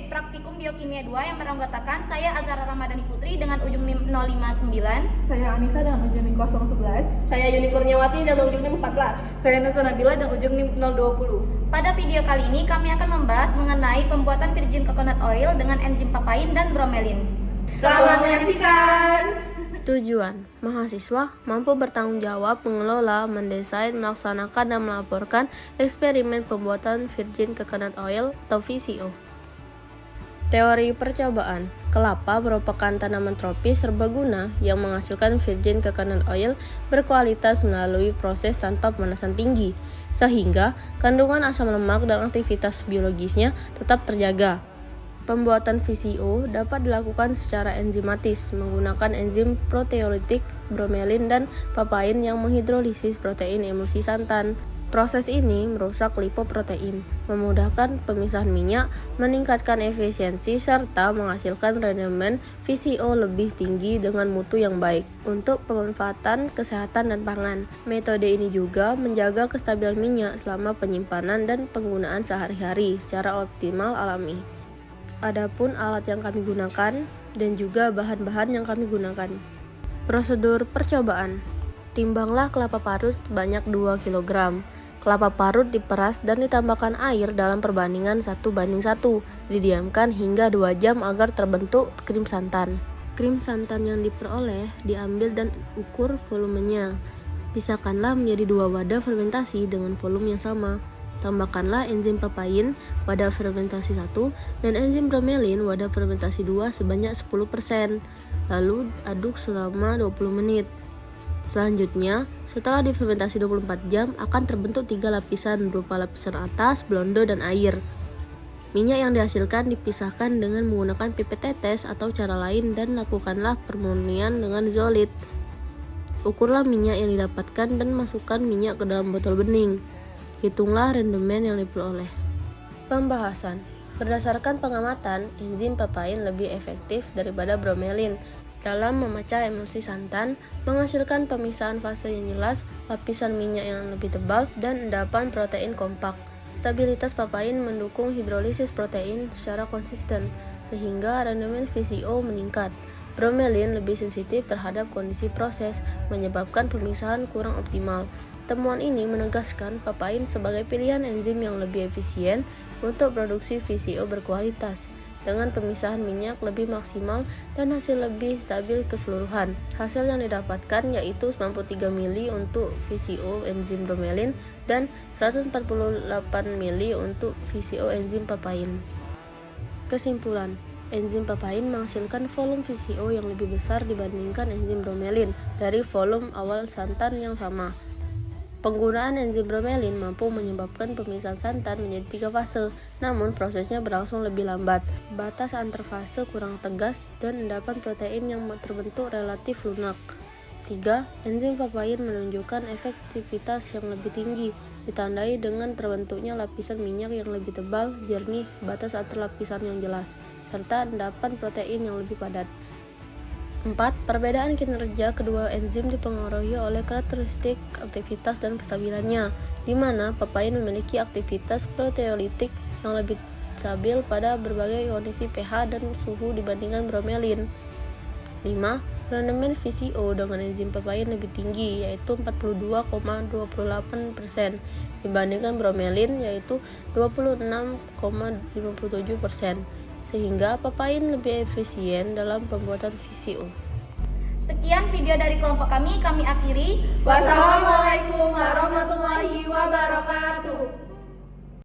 Praktikum Biokimia 2 yang beranggotakan saya Azhara Ramadhani Putri dengan ujung NIM 059. Saya Anissa dengan ujung NIM 011. Saya Yuni Kurniawati dengan ujung NIM 14. Saya Nasa Nabila dengan ujung NIM 020. Pada video kali ini kami akan membahas mengenai pembuatan virgin coconut oil dengan enzim papain dan bromelin. Selamat menyaksikan. Tujuan, mahasiswa mampu bertanggung jawab mengelola, mendesain, melaksanakan, dan melaporkan eksperimen pembuatan virgin coconut oil atau VCO. Teori percobaan, kelapa merupakan tanaman tropis serbaguna yang menghasilkan virgin coconut oil berkualitas melalui proses tanpa pemanasan tinggi, sehingga kandungan asam lemak dan aktivitas biologisnya tetap terjaga. Pembuatan VCO dapat dilakukan secara enzimatis menggunakan enzim proteolitik, bromelin, dan papain yang menghidrolisis protein emulsi santan. Proses ini merusak lipoprotein, memudahkan pemisahan minyak, meningkatkan efisiensi, serta menghasilkan rendemen VCO lebih tinggi dengan mutu yang baik untuk pemanfaatan kesehatan dan pangan. Metode ini juga menjaga kestabilan minyak selama penyimpanan dan penggunaan sehari-hari secara optimal alami. Adapun alat yang kami gunakan dan juga bahan-bahan yang kami gunakan. Prosedur percobaan. Timbanglah kelapa parut sebanyak 2 kg. Kelapa parut diperas dan ditambahkan air dalam perbandingan 1:1. Didiamkan hingga 2 jam agar terbentuk krim santan. Krim santan yang diperoleh diambil dan ukur volumenya. Pisahkanlah menjadi 2 wadah fermentasi dengan volume yang sama. Tambahkanlah enzim papain wadah fermentasi 1 dan enzim bromelin wadah fermentasi 2 sebanyak 10%. Lalu aduk selama 20 menit. Selanjutnya, setelah difermentasi 24 jam akan terbentuk 3 lapisan berupa lapisan atas, blondo, dan air. Minyak yang dihasilkan dipisahkan dengan menggunakan pipet tetes atau cara lain dan lakukanlah permurnian dengan zolit. Ukurlah minyak yang didapatkan dan masukkan minyak ke dalam botol bening. Hitunglah rendemen yang diperoleh. Pembahasan. Berdasarkan pengamatan, enzim papain lebih efektif daripada bromelin dalam memecah emulsi santan, menghasilkan pemisahan fase yang jelas, lapisan minyak yang lebih tebal, dan endapan protein kompak. Stabilitas papain mendukung hidrolisis protein secara konsisten, sehingga rendemen VCO meningkat. Bromelin lebih sensitif terhadap kondisi proses, menyebabkan pemisahan kurang optimal. Temuan ini menegaskan papain sebagai pilihan enzim yang lebih efisien untuk produksi VCO berkualitas, dengan pemisahan minyak lebih maksimal dan hasil lebih stabil keseluruhan. Hasil yang didapatkan yaitu 93 mili untuk VCO enzim bromelin dan 148 mili untuk VCO enzim papain. Kesimpulan, enzim papain menghasilkan volume VCO yang lebih besar dibandingkan enzim bromelin dari volume awal santan yang sama. Penggunaan enzim bromelin mampu menyebabkan pemisahan santan menjadi 3 fase, namun prosesnya berlangsung lebih lambat. Batas antar fase kurang tegas dan endapan protein yang terbentuk relatif lunak. 3. Enzim papain menunjukkan efektivitas yang lebih tinggi, ditandai dengan terbentuknya lapisan minyak yang lebih tebal, jernih, batas antar lapisan yang jelas, serta endapan protein yang lebih padat. 4. Perbedaan kinerja kedua enzim dipengaruhi oleh karakteristik aktivitas dan kestabilannya, di mana papain memiliki aktivitas proteolitik yang lebih stabil pada berbagai kondisi pH dan suhu dibandingkan bromelin. 5. Rendemen VCO dengan enzim papain lebih tinggi, yaitu 42,28% dibandingkan bromelin, yaitu 26,57%. Sehingga papain lebih efisien dalam pembuatan VCO. Sekian video dari kelompok kami akhiri. Wassalamualaikum warahmatullahi wabarakatuh.